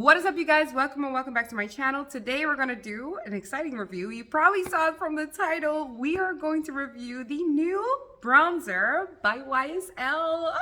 What is up, you guys? Welcome and welcome back to my channel. Today we're going to do an exciting review. You probably saw it from the title. We are going to review the new bronzer by YSL.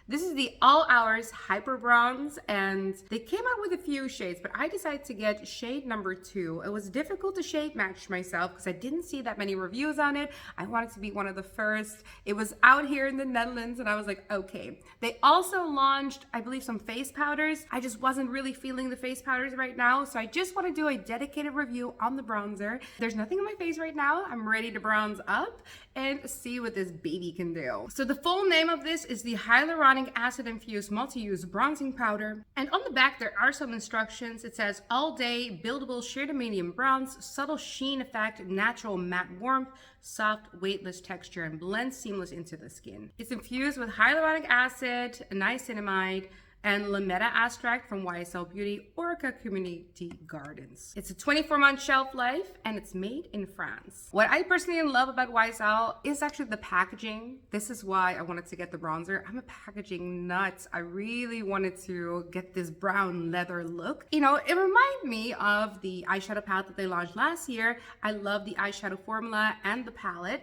This is the All Hours Hyper Bronze, and they came out with a few shades, but I decided to get shade number 2. It was difficult to shade match myself because I didn't see that many reviews on it. I wanted to be one of the first. It was out here in the Netherlands, and I was like, okay. They also launched, I believe, some face powders. I just wasn't really feeling the face powders right now, so I just want to do a dedicated review on the bronzer. There's nothing on my face right now. I'm ready to bronze up and see what this baby can do. So the full name of this is the hyaluronic acid infused multi-use bronzing powder, and on the back there are some instructions. It says all day buildable sheer to medium bronze, subtle sheen effect, natural matte warmth, soft weightless texture, and blends seamless into the skin. It's infused with hyaluronic acid, niacinamide, and Lametta extract from YSL Beauty Orca Community Gardens. It's a 24-month shelf life, and it's made in France. What I personally love about YSL is actually the packaging. This is why I wanted to get the bronzer. I'm a packaging nut. I really wanted to get this brown leather look. You know, it reminded me of the eyeshadow palette that they launched last year. I love the eyeshadow formula and the palette,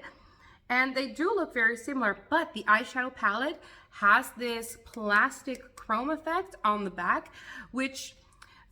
and they do look very similar, but the eyeshadow palette has this plastic chrome effect on the back, which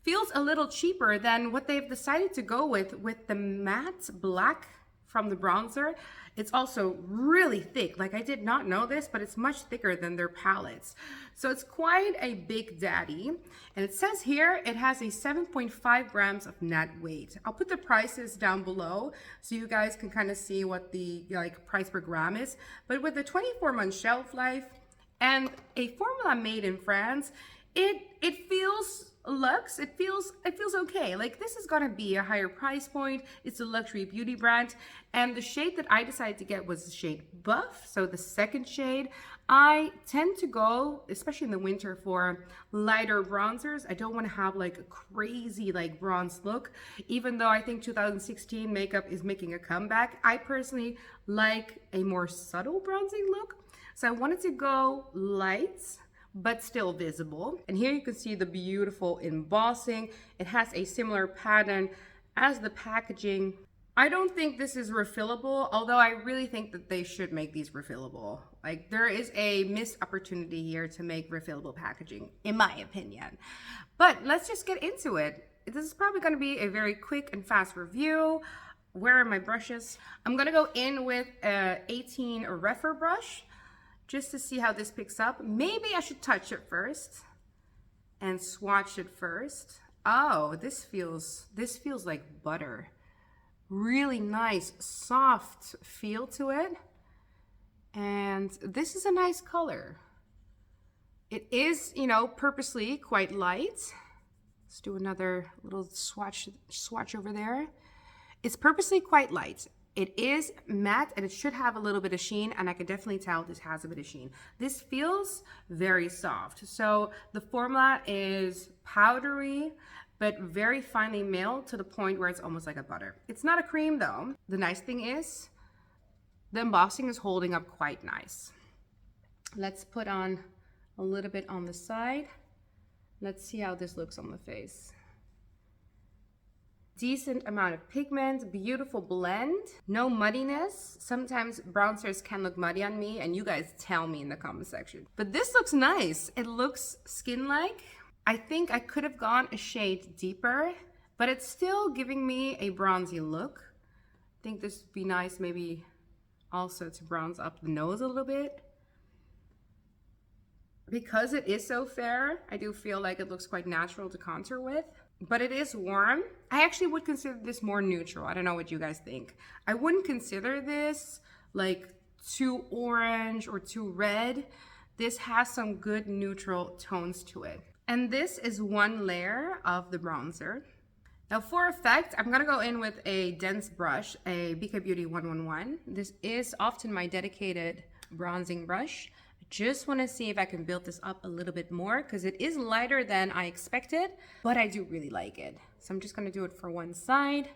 feels a little cheaper than what they've decided to go with the matte black from the bronzer. It's also really thick. Like, I did not know this, but it's much thicker than their palettes. So it's quite a big daddy. And it says here it has a 7.5 grams of net weight. I'll put the prices down below so you guys can kind of see what the price per gram is. But with the 24-month shelf life and a formula made in France, it feels luxe. It feels okay. Like, this is gonna be a higher price point. It's a luxury beauty brand, and the shade that I decided to get was the shade Buff, so the second shade. I tend to go, especially in the winter, for lighter bronzers. I don't want to have like a crazy bronze look, even though I think 2016 makeup is making a comeback. I personally like a more subtle bronzing look, so I wanted to go light but still visible. And here you can see the beautiful embossing. It has a similar pattern as the packaging. I don't think this is refillable, although I really think that they should make these refillable. Like, there is a missed opportunity here to make refillable packaging, in my opinion. But let's just get into it. This is probably going to be a very quick and fast review. Where are my brushes? I'm going to go in with a 18 Refer brush, just to see how this picks up. Maybe I should touch it first and swatch it first. Oh, this feels like butter. Really nice, soft feel to it. And this is a nice color. It is, you know, purposely quite light. Let's do another little swatch over there. It's purposely quite light. It is matte, and it should have a little bit of sheen, and I can definitely tell this has a bit of sheen. This feels very soft. So the formula is powdery, but very finely milled to the point where it's almost like a butter. It's not a cream though. The nice thing is the embossing is holding up quite nice. Let's put on a little bit on the side. Let's see how this looks on the face. Decent amount of pigment, beautiful blend, no muddiness. Sometimes bronzers can look muddy on me, and you guys tell me in the comment section. But this looks nice. It looks skin-like. I think I could have gone a shade deeper, but it's still giving me a bronzy look. I think this would be nice maybe also to bronze up the nose a little bit. Because it is so fair, I do feel like it looks quite natural to contour with. But it is warm. I actually would consider this more neutral. I don't know what you guys think. I wouldn't consider this like too orange or too red. This has some good neutral tones to it. And this is one layer of the bronzer. Now for effect, I'm gonna go in with a dense brush, a BK Beauty 111. This is often my dedicated bronzing brush. Just want to see if I can build this up a little bit more, because it is lighter than I expected, but I do really like it. So I'm just going to do it for one side,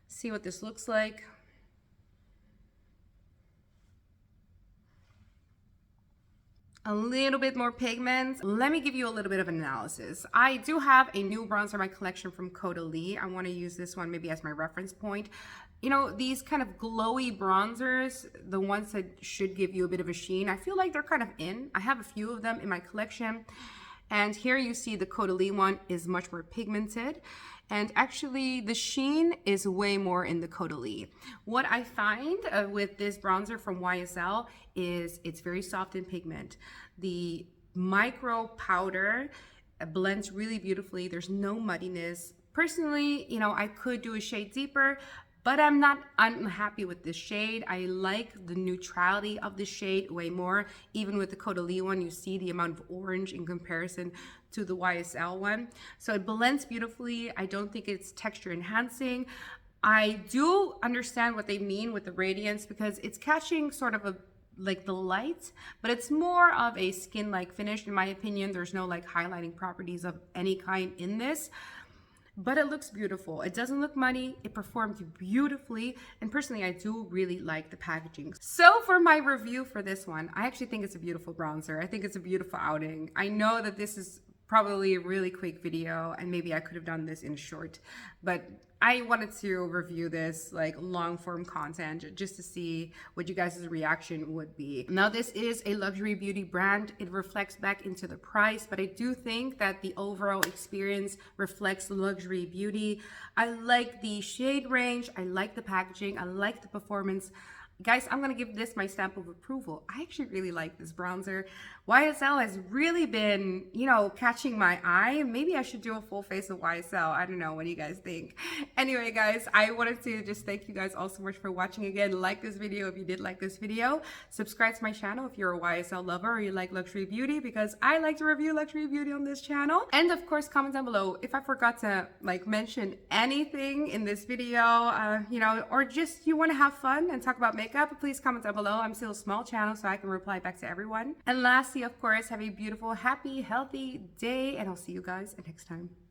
see what this looks like. a little bit more pigment. Let me give you a little bit of analysis. I do have a new bronzer in my collection from Caudalie. I want to use this one maybe as my reference point. You know, these kind of glowy bronzers, the ones that should give you a bit of a sheen, I feel like they're kind of in. I have a few of them in my collection. And here you see the Caudalie one is much more pigmented. And actually the sheen is way more in the Caudalie. What I find with this bronzer from YSL is it's very soft in pigment. The micro powder blends really beautifully. There's no muddiness. Personally, you know, I could do a shade deeper, but I'm not unhappy with this shade. I like the neutrality of the shade way more. Even with the Caudalie one, you see the amount of orange in comparison to the YSL one. So it blends beautifully. I don't think it's texture enhancing. I do understand what they mean with the radiance because it's catching sort of like the light, but it's more of a skin-like finish. In my opinion, there's no like highlighting properties of any kind in this. But it looks beautiful. It doesn't look muddy. It performed beautifully. And personally, I do really like the packaging. So for my review for this one, I actually think it's a beautiful bronzer. I think it's a beautiful outing. I know that this is probably a really quick video and maybe I could have done this in short, but I wanted to review this like long form content just to see what you guys' reaction would be. Now this is a luxury beauty brand. It reflects back into the price, but I do think that the overall experience reflects luxury beauty. I like the shade range. I like the packaging. I like the performance. Guys, I'm gonna give this my stamp of approval. I actually really like this bronzer. YSL has really been, you know, catching my eye. Maybe I should do a full face of YSL. I don't know, what do you guys think? Anyway, guys, I wanted to just thank you guys all so much for watching again. Like this video if you did like this video. Subscribe to my channel if you're a YSL lover or you like luxury beauty, because I like to review luxury beauty on this channel. And of course, comment down below if I forgot to like mention anything in this video, you know, or just you want to have fun and talk about makeup, please comment down below. I'm still a small channel, so I can reply back to everyone. And lastly, of course, have a beautiful, happy, healthy day, and I'll see you guys next time.